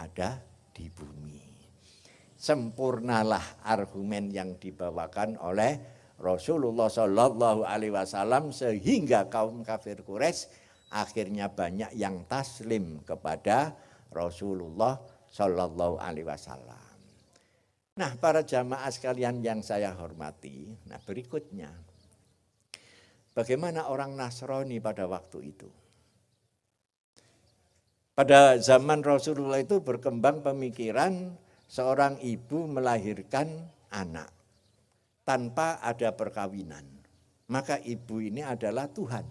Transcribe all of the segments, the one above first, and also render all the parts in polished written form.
ada di bumi. Sempurnalah argumen yang dibawakan oleh Rasulullah Shallallahu Alaihi Wasallam sehingga kaum kafir Quraisy akhirnya banyak yang taslim kepada Rasulullah Shallallahu Alaihi Wasallam. Nah, para jamaah sekalian yang saya hormati, nah berikutnya, bagaimana orang Nasrani pada waktu itu? Pada zaman Rasulullah itu berkembang pemikiran seorang ibu melahirkan anak tanpa ada perkawinan. Maka ibu ini adalah Tuhan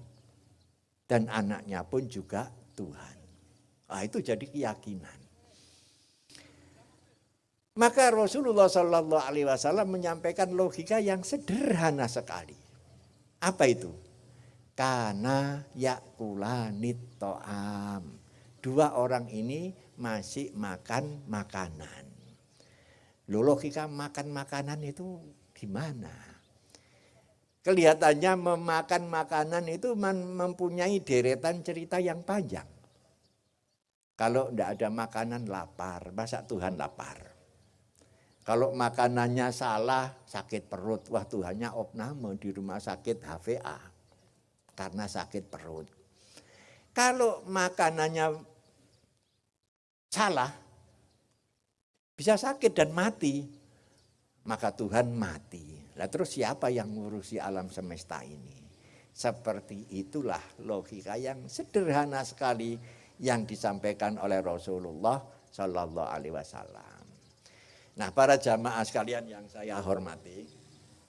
dan anaknya pun juga Tuhan. Nah, itu jadi keyakinan. Maka Rasulullah Shallallahu Alaihi Wasallam menyampaikan logika yang sederhana sekali. Apa itu? Kana yakulanit to'am. Dua orang ini masih makan makanan. Logika makan makanan itu gimana? Kelihatannya memakan makanan itu mempunyai deretan cerita yang panjang. Kalau tidak ada makanan lapar, masa Tuhan lapar? Kalau makanannya salah, sakit perut. Wah, Tuhannya opname di rumah sakit HVA karena sakit perut. Kalau makanannya salah, bisa sakit dan mati, maka Tuhan mati. Nah, terus siapa yang ngurusi alam semesta ini? Seperti itulah logika yang sederhana sekali yang disampaikan oleh Rasulullah Shallallahu Alaihi Wasallam. Nah, para jamaah sekalian yang saya hormati,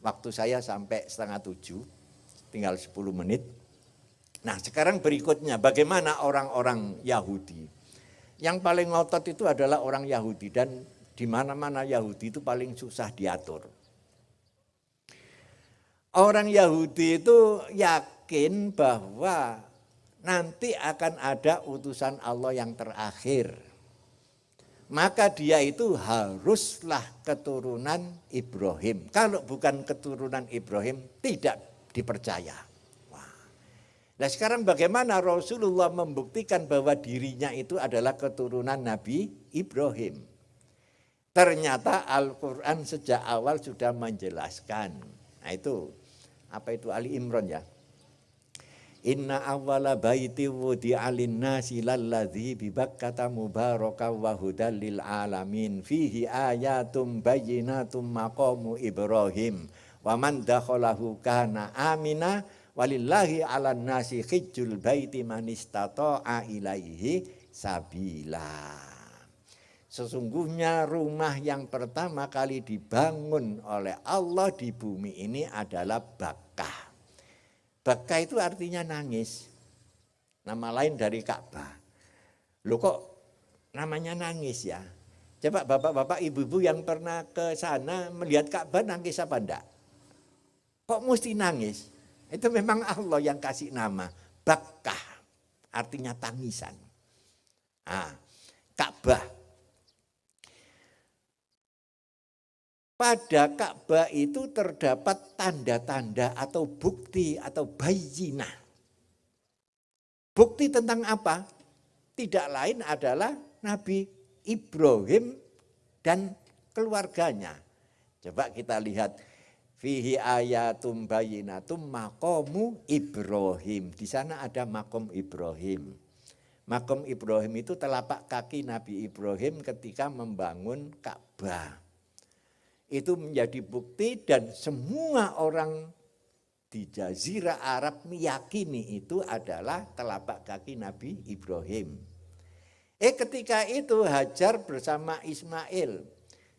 waktu saya sampai 6:30, tinggal 10 menit. Nah, sekarang berikutnya bagaimana orang-orang Yahudi? Yang paling ngotot itu adalah orang Yahudi, dan di mana-mana Yahudi itu paling susah diatur. Orang Yahudi itu yakin bahwa nanti akan ada utusan Allah yang terakhir. Maka dia itu haruslah keturunan Ibrahim. Kalau bukan keturunan Ibrahim tidak dipercaya. Nah, sekarang bagaimana Rasulullah membuktikan bahwa dirinya itu adalah keturunan Nabi Ibrahim? Ternyata Al-Quran sejak awal sudah menjelaskan. Nah, itu apa itu Ali Imran ya? Inna awwala baiti wudi'a lin-nasi lalladzi bi Bakkata mubarakan wa hudal lil alamin fihi ayatum bayyinatum maqamu Ibrahim wa man dakhalahu kana amina walillahi 'alan nasi hijjul baiti man istata'a ilaihi sabila. Sesungguhnya rumah yang pertama kali dibangun oleh Allah di bumi ini adalah Bakkah. Bakkah itu artinya nangis. Nama lain dari Ka'bah. Loh, kok namanya nangis ya? Coba bapak-bapak, ibu-ibu yang pernah ke sana melihat Ka'bah nangis apa enggak? Kok mesti nangis? Itu memang Allah yang kasih nama Bakkah, artinya tangisan. Nah, Ka'bah. Pada Ka'bah itu terdapat tanda-tanda atau bukti atau bayyinah. Bukti tentang apa? Tidak lain adalah Nabi Ibrahim dan keluarganya. Coba kita lihat. Fihi ayatum bayyinatum maqamu Ibrahim. Di sana ada makom Ibrahim. Makom Ibrahim itu telapak kaki Nabi Ibrahim ketika membangun Ka'bah. Itu menjadi bukti dan semua orang di Jazirah Arab meyakini itu adalah telapak kaki Nabi Ibrahim. Ketika itu Hajar bersama Ismail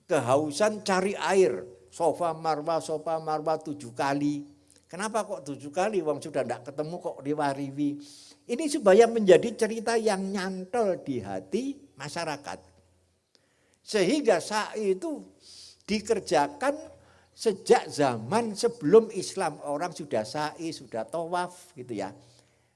kehausan cari air. Sofa Marwa 7 kali. Kenapa kok 7 kali? Wong sudah tidak ketemu kok diwariwi. Ini supaya menjadi cerita yang nyantol di hati masyarakat. Sehingga sa'i itu dikerjakan sejak zaman sebelum Islam. Orang sudah sa'i, sudah tawaf gitu ya.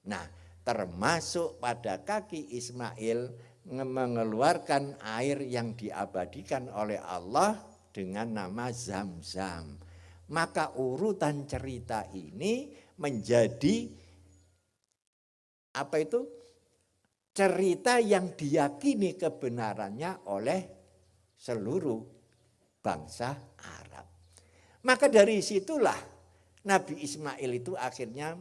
Nah, termasuk pada kaki Ismail mengeluarkan air yang diabadikan oleh Allah dengan nama Zam-Zam. Maka urutan cerita ini menjadi apa itu? cerita yang diyakini kebenarannya oleh seluruh bangsa Arab. Maka dari situlah Nabi Ismail itu akhirnya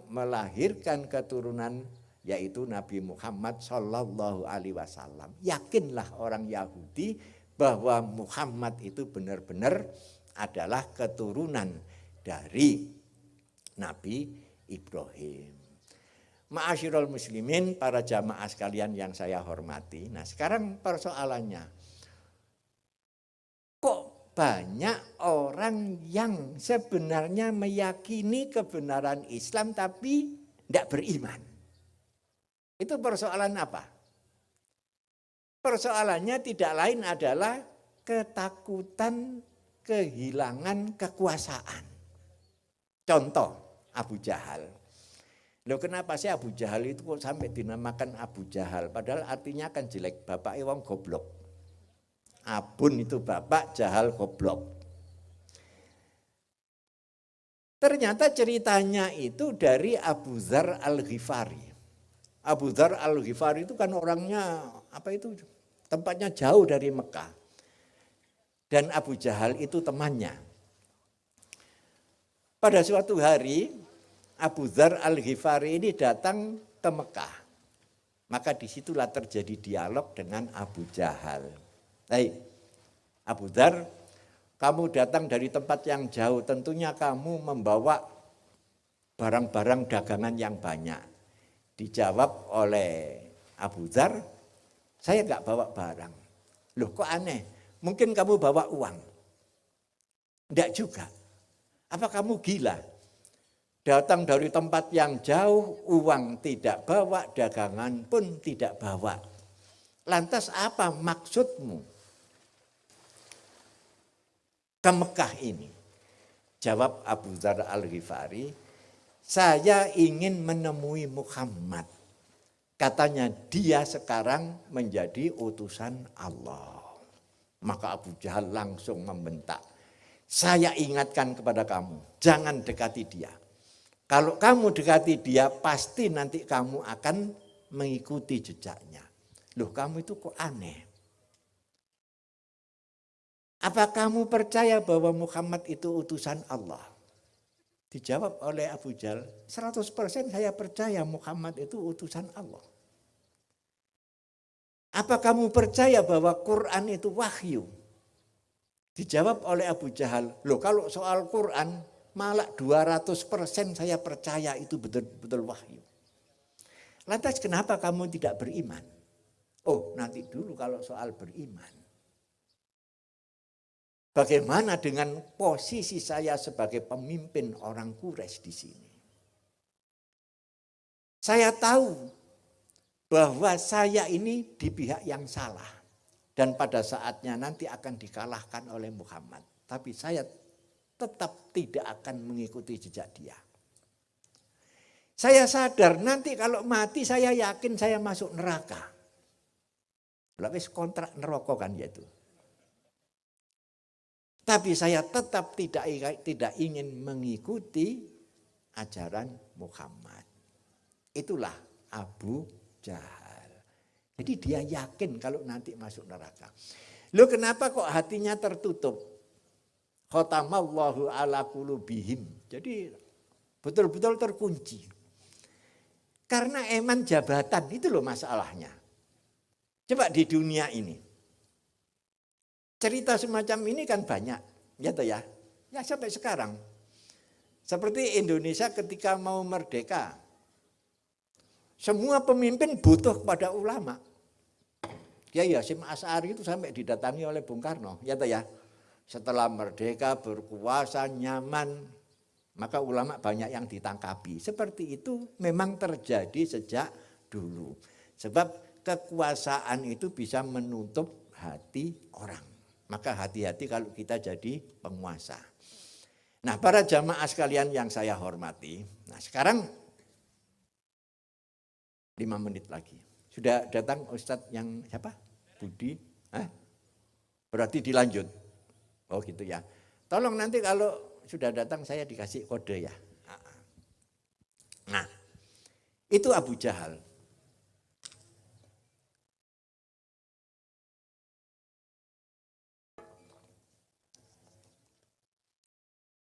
melahirkan keturunan yaitu Nabi Muhammad Shallallahu Alaihi Wasallam. Yakinlah orang Yahudi bahwa Muhammad itu benar-benar adalah keturunan dari Nabi Ibrahim. Ma'asyiral muslimin, para jamaah sekalian yang saya hormati. Nah, sekarang persoalannya, kok banyak orang yang sebenarnya meyakini kebenaran Islam tapi tidak beriman? Itu persoalan apa? Persoalannya tidak lain adalah ketakutan kehilangan kekuasaan. Contoh, Abu Jahal. Loh, kenapa sih Abu Jahal itu kok sampai dinamakan Abu Jahal? Padahal artinya kan jelek, bapak wong goblok. Abun itu bapak, Jahal goblok. Ternyata ceritanya itu dari Abu Dzar Al-Ghifari. Abu Dzar Al-Ghifari itu kan orangnya tempatnya jauh dari Mekah. Dan Abu Jahal itu temannya. Pada suatu hari Abu Dzar Al-Ghifari ini datang ke Mekah. Maka disitulah terjadi dialog dengan Abu Jahal. Baik, Abu Dzar, kamu datang dari tempat yang jauh, tentunya kamu membawa barang-barang dagangan yang banyak. Dijawab oleh Abu Dzar, saya enggak bawa barang. Loh, kok aneh? Mungkin kamu bawa uang. Enggak juga. Apa kamu gila? Datang dari tempat yang jauh, uang tidak bawa, dagangan pun tidak bawa. Lantas apa maksudmu ke Mekah ini? Jawab Abu Dzar Al-Ghifari, saya ingin menemui Muhammad. Katanya dia sekarang menjadi utusan Allah. Maka Abu Jahal langsung membentak, saya ingatkan kepada kamu, jangan dekati dia. Kalau kamu dekati dia, pasti nanti kamu akan mengikuti jejaknya. Loh, kamu itu kok aneh? Apa kamu percaya bahwa Muhammad itu utusan Allah? Dijawab oleh Abu Jahal, 100% saya percaya Muhammad itu utusan Allah. Apa kamu percaya bahwa Quran itu wahyu? Dijawab oleh Abu Jahal, loh kalau soal Quran, malah 200% saya percaya itu betul-betul wahyu. Lantas kenapa kamu tidak beriman? Oh, nanti dulu kalau soal beriman. Bagaimana dengan posisi saya sebagai pemimpin orang Quraisy di sini? Saya tahu bahwa saya ini di pihak yang salah. Dan pada saatnya nanti akan dikalahkan oleh Muhammad. Tapi saya tetap tidak akan mengikuti jejak dia. Saya sadar nanti kalau mati saya yakin saya masuk neraka. Lalu kontrak neraka kan yaitu. Tapi saya tetap tidak ingin mengikuti ajaran Muhammad. Itulah Abu Jahal. Jadi dia yakin kalau nanti masuk neraka. Loh, kenapa kok hatinya tertutup? Khatamallahu ala qulubihim. Jadi betul-betul terkunci. Karena eman jabatan itu loh masalahnya. Coba di dunia ini. Cerita semacam ini kan banyak. Ya toh ya. Ya sampai sekarang. Seperti Indonesia ketika mau merdeka. Semua pemimpin butuh kepada ulama. Kiai Hasyim Asy'ari itu sampai didatangi oleh Bung Karno. Ya toh ya. Setelah merdeka, berkuasa, nyaman, maka ulama banyak yang ditangkapi. Seperti itu memang terjadi sejak dulu. Sebab kekuasaan itu bisa menutup hati orang. Maka hati-hati kalau kita jadi penguasa. Nah, para jamaah sekalian yang saya hormati. Nah, sekarang 5 menit lagi. Sudah datang Ustadz yang siapa? Budi? Berarti dilanjut. Oh gitu ya. Tolong nanti kalau sudah datang saya dikasih kode ya. Nah, itu Abu Jahal.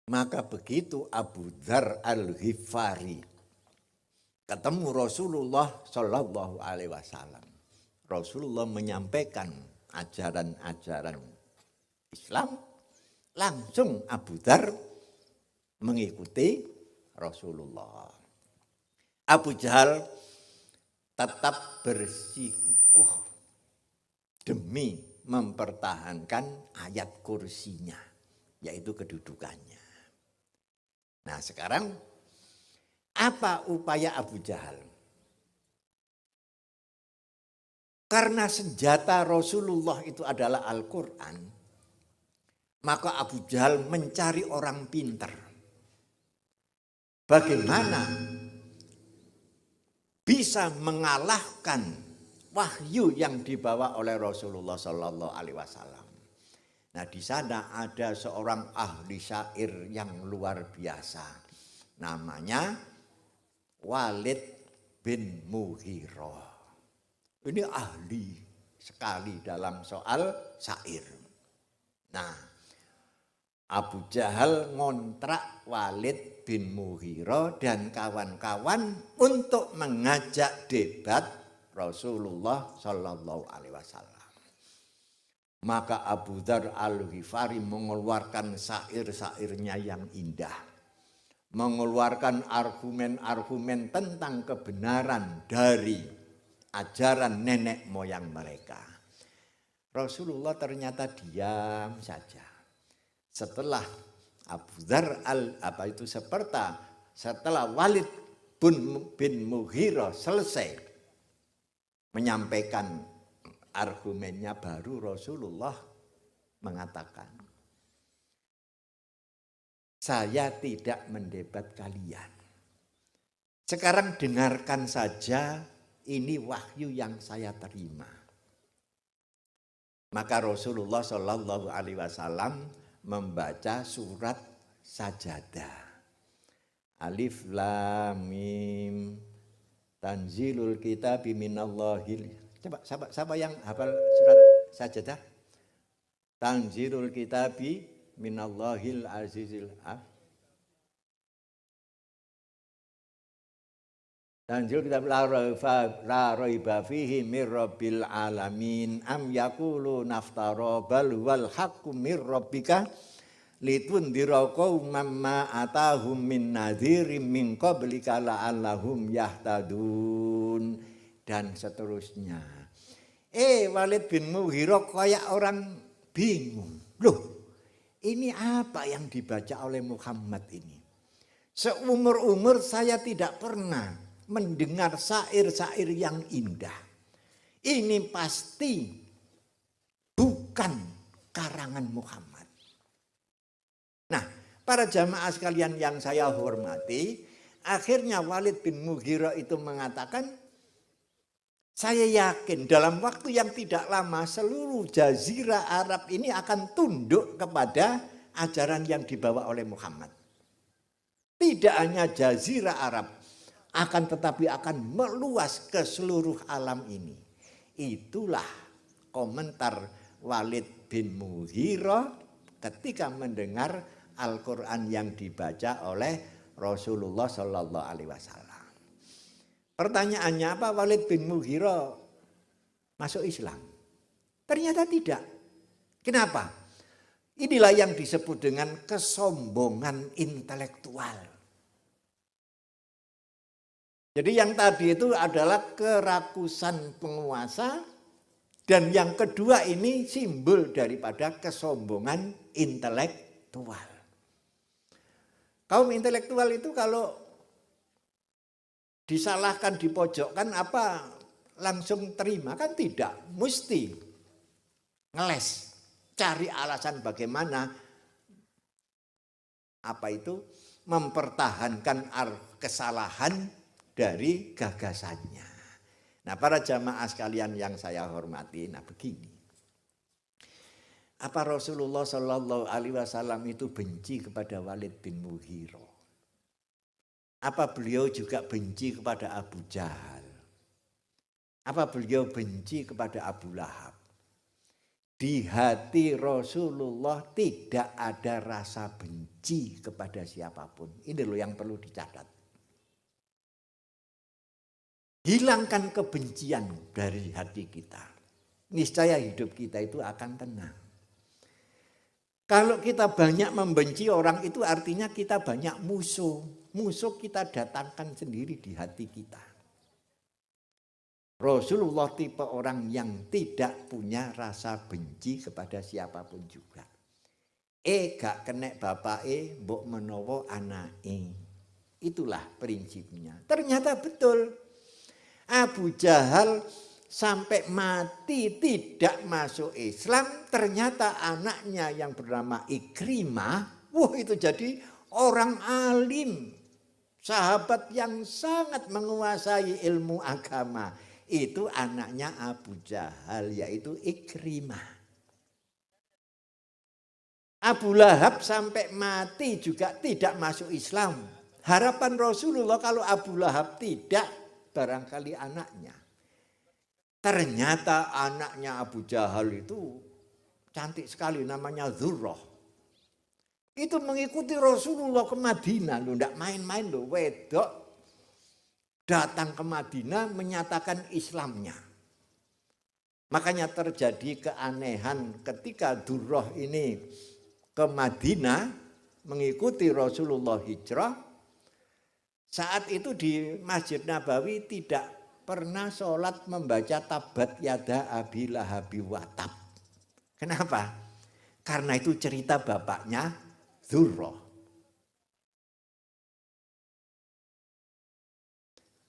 Maka begitu Abu Dzar Al-Ghifari ketemu Rasulullah Shallallahu Alaihi Wasallam, Rasulullah menyampaikan ajaran-ajaran Islam, langsung Abu Dzar mengikuti Rasulullah. Abu Jahal tetap bersikukuh demi mempertahankan ayat kursinya, yaitu kedudukannya. Nah sekarang apa upaya Abu Jahal? Karena senjata Rasulullah itu adalah Al-Quran, maka Abu Jahal mencari orang pintar. Bagaimana bisa mengalahkan wahyu yang dibawa oleh Rasulullah Sallallahu Alaihi Wasallam. Nah di sana ada seorang ahli syair yang luar biasa, namanya Walid bin Mughirah. Ini ahli sekali dalam soal syair. Nah, Abu Jahal ngontrak Walid bin Mughirah dan kawan-kawan untuk mengajak debat Rasulullah Shallallahu Alaihi Wasallam. Maka Abu Dzar Al-Ghifari mengeluarkan syair-syairnya yang indah, mengeluarkan argumen-argumen tentang kebenaran dari ajaran nenek moyang mereka. Rasulullah ternyata diam saja. Setelah Abu Dzar setelah Walid bin Mughirah selesai menyampaikan argumennya, baru Rasulullah mengatakan, saya tidak mendebat kalian. Sekarang dengarkan saja, ini wahyu yang saya terima. Maka Rasulullah Shallallahu Alaihi Wasallam membaca surat Sajadah. Alif Lam Mim Tanzilul Kitabi Minallahil. Coba siapa yang hafal surat Sajadah? Tanzilul Kitabi Minallahil Azizil. Tanzil kitab la raiba fihi mir rabbil alamin am yaqulu naftara bal wal haqqu mir rabbika litundira qauman ma atahum min nadhirin min qablika la'allahum yahtadun, dan seterusnya. Walid bin Mughirah kayak orang bingung. Loh, ini apa yang dibaca oleh Muhammad ini? Seumur-umur saya tidak pernah mendengar syair-syair yang indah. Ini pasti bukan karangan Muhammad. Nah, para jamaah sekalian yang saya hormati, akhirnya Walid bin Mughirah itu mengatakan, saya yakin dalam waktu yang tidak lama seluruh jazirah Arab ini akan tunduk kepada ajaran yang dibawa oleh Muhammad. Tidak hanya jazirah Arab, akan tetapi akan meluas ke seluruh alam ini. Itulah komentar Walid bin Mughirah ketika mendengar Al-Quran yang dibaca oleh Rasulullah Shallallahu Alaihi Wasallam. Pertanyaannya apa? Walid bin Mughirah masuk Islam? Ternyata tidak. Kenapa? Inilah yang disebut dengan kesombongan intelektual. Jadi yang tadi itu adalah kerakusan penguasa, dan yang kedua ini simbol daripada kesombongan intelektual. Kaum intelektual itu kalau disalahkan, dipojokkan, apa langsung terima? Kan tidak, mesti ngeles, cari alasan bagaimana mempertahankan kesalahan dari gagasannya. Nah, para jamaah sekalian yang saya hormati, nah begini. Apa Rasulullah Shallallahu Alaihi Wasallam itu benci kepada Walid bin Mughirah? Apa beliau juga benci kepada Abu Jahal? Apa beliau benci kepada Abu Lahab? Di hati Rasulullah tidak ada rasa benci kepada siapapun. Ini loh yang perlu dicatat. Hilangkan kebencian dari hati kita. Niscaya hidup kita itu akan tenang. Kalau kita banyak membenci orang itu artinya kita banyak musuh. Musuh kita datangkan sendiri di hati kita. Rasulullah tipe orang yang tidak punya rasa benci kepada siapapun juga. Gak kenek bapake, mbok menawa anake. Itulah prinsipnya. Ternyata betul. Abu Jahal sampai mati tidak masuk Islam, ternyata anaknya yang bernama Ikrimah, itu jadi orang alim, sahabat yang sangat menguasai ilmu agama. Itu anaknya Abu Jahal, yaitu Ikrimah. Abu Lahab sampai mati juga tidak masuk Islam. Harapan Rasulullah kalau Abu Lahab tidak, barangkali anaknya. Ternyata anaknya Abu Jahal itu cantik sekali, namanya Dzurrah. Itu mengikuti Rasulullah ke Madinah, loh, enggak main-main loh, wedok datang ke Madinah menyatakan Islamnya. Makanya terjadi keanehan ketika Dzurrah ini ke Madinah mengikuti Rasulullah hijrah. Saat itu di Masjid Nabawi tidak pernah sholat membaca tabat yada abi lahabi watab. Kenapa? Karena itu cerita bapaknya Dzurrah.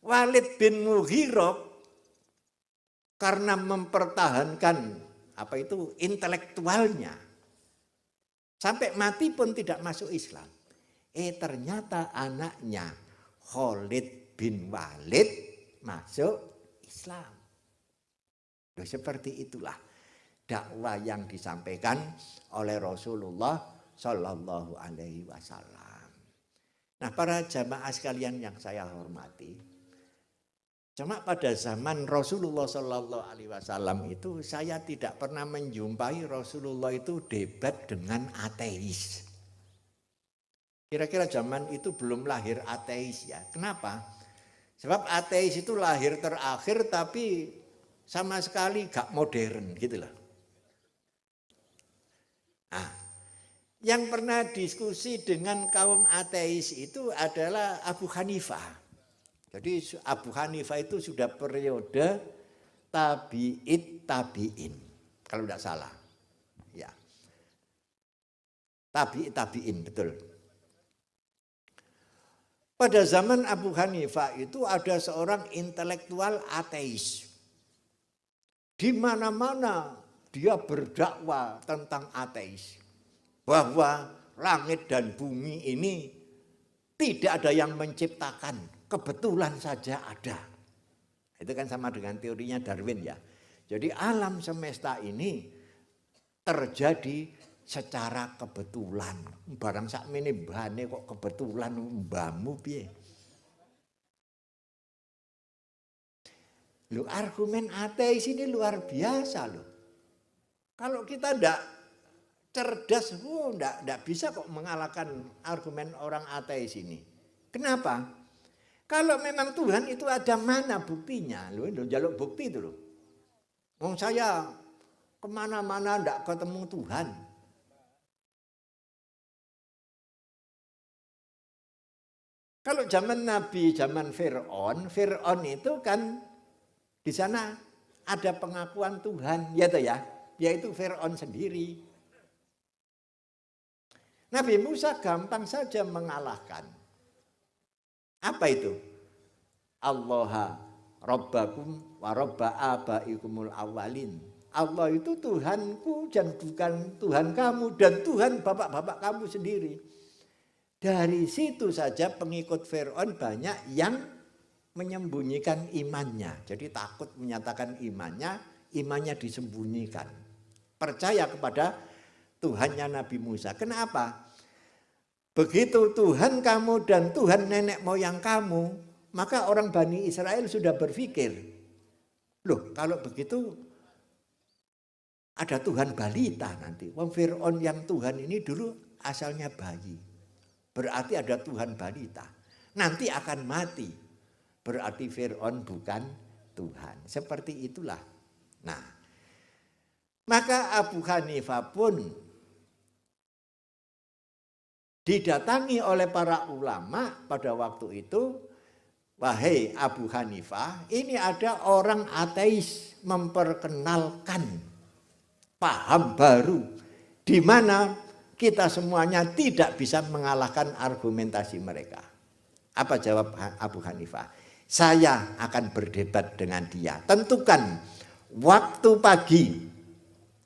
Walid bin Mughirah karena mempertahankan intelektualnya sampai mati pun tidak masuk Islam. Ternyata anaknya Khalid bin Walid masuk Islam. Seperti itulah dakwah yang disampaikan oleh Rasulullah Shallallahu Alaihi Wasallam. Nah, para jamaah sekalian yang saya hormati, cuma pada zaman Rasulullah Shallallahu Alaihi Wasallam itu saya tidak pernah menjumpai Rasulullah itu debat dengan ateis. Kira-kira zaman itu belum lahir ateis ya. Kenapa? Sebab ateis itu lahir terakhir tapi sama sekali gak modern gitu loh. Nah, yang pernah diskusi dengan kaum ateis itu adalah Abu Hanifah. Jadi Abu Hanifah itu sudah periode tabi'in, kalau tidak salah. Ya. Tabi'in, betul. Pada zaman Abu Hanifah itu ada seorang intelektual ateis. Di mana-mana dia berdakwah tentang ateis. Bahwa langit dan bumi ini tidak ada yang menciptakan. Kebetulan saja ada. Itu kan sama dengan teorinya Darwin ya. Jadi alam semesta ini terjadi secara kebetulan. Barang sakmene mbane kok kebetulan mbamu piye? Lu argumen ateis ini luar biasa loh. Kalau kita ndak cerdas, ndak bisa kok mengalahkan argumen orang ateis ini. Kenapa? Kalau memang Tuhan itu ada, mana buktinya? Lu jaluk bukti itu loh. Wong saya kemana-mana ndak ketemu Tuhan. Kalau zaman Nabi, zaman Fir'aun itu kan di sana ada pengakuan Tuhan, ya toh ya, yaitu Fir'aun sendiri. Nabi Musa gampang saja mengalahkan. Apa itu? Allaha Rabbakum wa Rabba abaikumul awalin. Allah itu Tuhanku dan bukan Tuhan kamu dan Tuhan bapak-bapak kamu sendiri. Dari situ saja pengikut Fir'aun banyak yang menyembunyikan imannya. Jadi takut menyatakan imannya disembunyikan. Percaya kepada Tuhannya Nabi Musa. Kenapa? Begitu Tuhan kamu dan Tuhan nenek moyang kamu, maka orang Bani Israel sudah berpikir, loh kalau begitu Ada Tuhan balita nanti. Wong Fir'aun yang Tuhan ini dulu asalnya bayi. Berarti ada Tuhan balita. Nanti akan mati. Berarti Fir'aun bukan Tuhan. Seperti itulah. Nah, maka Abu Hanifah pun didatangi oleh para ulama pada waktu itu. Wahai Abu Hanifah, ini ada orang ateis memperkenalkan paham baru di mana kita semuanya tidak bisa mengalahkan argumentasi mereka. Apa jawab Abu Hanifah? Saya akan berdebat dengan dia. Tentukan waktu pagi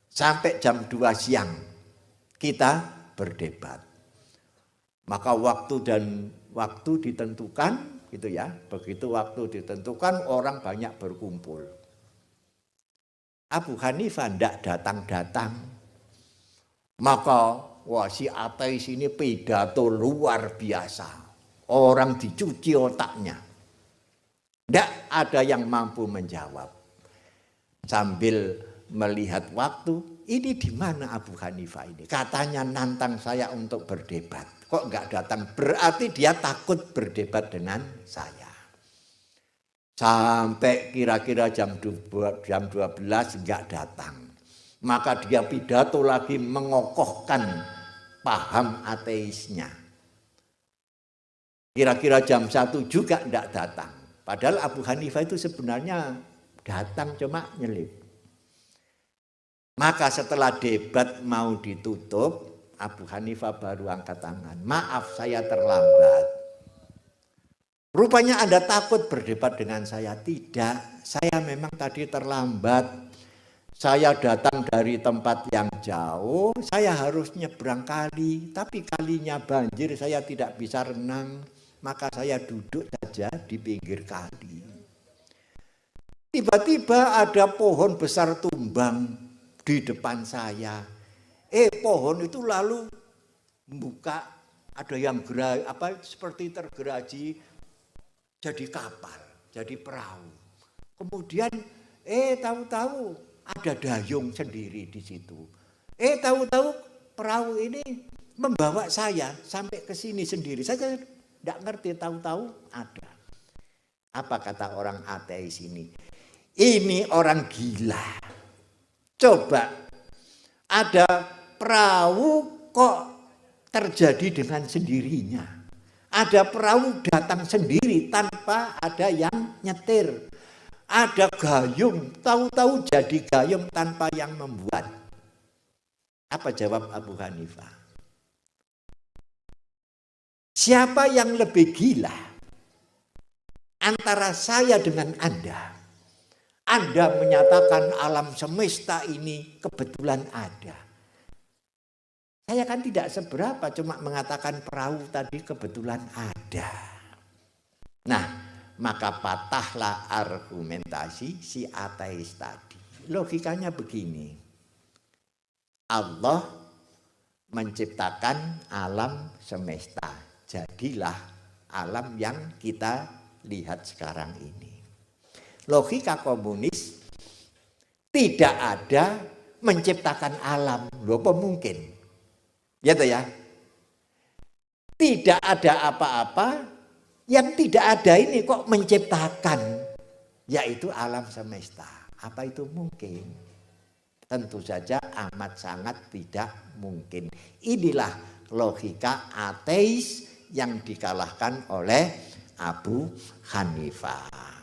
sampai jam 2 siang kita berdebat. Maka waktu ditentukan gitu ya. Begitu waktu ditentukan orang banyak berkumpul. Abu Hanifah tidak datang-datang. Maka wah si ateis ini pidato luar biasa. Orang dicuci otaknya. Tidak ada yang mampu menjawab. Sambil melihat waktu, ini di mana Abu Hanifah ini? Katanya nantang saya untuk berdebat. Kok enggak datang? Berarti dia takut berdebat dengan saya. Sampai kira-kira jam 12 enggak datang. Maka dia pidato lagi mengokohkan paham ateisnya. Kira-kira jam 1 juga enggak datang. Padahal Abu Hanifah itu sebenarnya datang cuma nyelip. Maka setelah debat mau ditutup, Abu Hanifah baru angkat tangan. Maaf saya terlambat. Rupanya Anda takut berdebat dengan saya. Tidak, saya memang tadi terlambat. Saya datang dari tempat yang jauh, saya harus nyebrang kali. Tapi kalinya banjir, saya tidak bisa renang. Maka saya duduk saja di pinggir kali. Tiba-tiba ada pohon besar tumbang di depan saya. Pohon itu lalu membuka, ada yang seperti tergeraji jadi kapal, jadi perahu. Kemudian tahu-tahu ada dayung sendiri di situ. Tahu-tahu perahu ini membawa saya sampai ke sini sendiri. Saya tidak ngerti, tahu-tahu ada. Apa kata orang ateis ini? Ini orang gila. Coba ada perahu kok terjadi dengan sendirinya. Ada perahu datang sendiri tanpa ada yang nyetir. Ada gayung, tahu-tahu jadi gayung tanpa yang membuat. Apa jawab Abu Hanifah? Siapa yang lebih gila antara saya dengan Anda? Anda menyatakan alam semesta ini kebetulan ada. Saya kan tidak seberapa, cuma mengatakan perahu tadi kebetulan ada. Nah, maka patahlah argumentasi si ateis tadi. Logikanya begini. Allah menciptakan alam semesta. Jadilah alam yang kita lihat sekarang ini. Logika komunis tidak ada menciptakan alam. Loh, apa mungkin? Ya toh ya. Tidak ada apa-apa yang tidak ada ini kok menciptakan, yaitu alam semesta. Apa itu mungkin? Tentu saja amat sangat tidak mungkin. Inilah logika ateis yang dikalahkan oleh Abu Hanifah.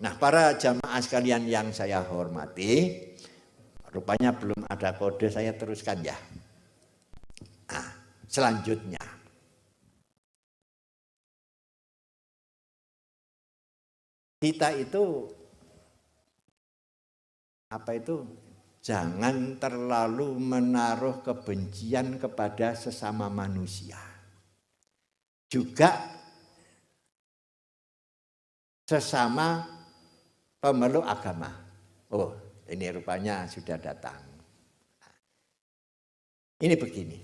Nah, para jamaah sekalian yang saya hormati, rupanya belum ada kode, saya teruskan ya. Nah, selanjutnya. Kita itu, jangan terlalu menaruh kebencian kepada sesama manusia. Juga sesama pemeluk agama. Oh, ini rupanya sudah datang. Ini begini.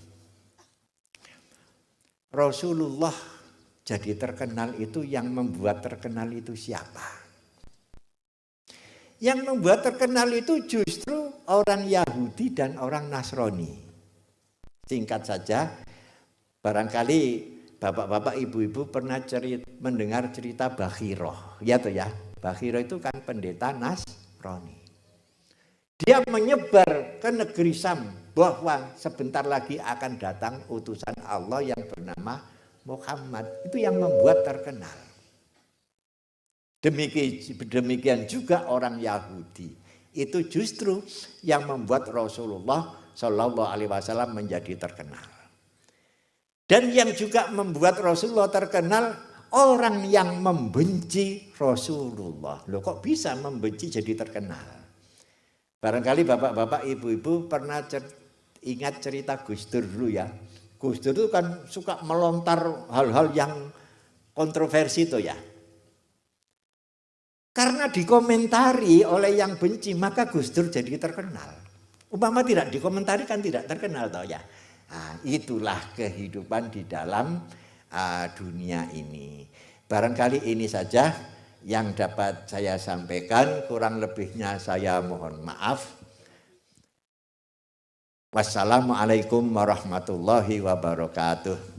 Rasulullah jadi terkenal itu, yang membuat terkenal itu siapa? Yang membuat terkenal itu justru orang Yahudi dan orang Nasrani. Singkat saja, barangkali bapak-bapak, ibu-ibu pernah mendengar cerita Bakhiroh. Ya toh ya, Bakhiroh itu kan pendeta Nasrani. Dia menyebar ke negeri Sam bahwa sebentar lagi akan datang utusan Allah yang bernama Muhammad. Itu yang membuat terkenal. Demikian juga orang Yahudi. Itu justru yang membuat Rasulullah Shallallahu Alaihi Wasallam menjadi terkenal. Dan yang juga membuat Rasulullah terkenal orang yang membenci Rasulullah. Loh kok bisa membenci jadi terkenal? Barangkali bapak-bapak, ibu-ibu pernah ingat cerita Gus Dur dulu ya. Gus Dur itu kan suka melontar hal-hal yang kontroversi itu ya. Karena dikomentari oleh yang benci, maka Gus Dur jadi terkenal. Umpama tidak dikomentari kan tidak terkenal toh ya. Nah, itulah kehidupan di dalam dunia ini. Barangkali ini saja yang dapat saya sampaikan, kurang lebihnya saya mohon maaf. Wassalamualaikum warahmatullahi wabarakatuh.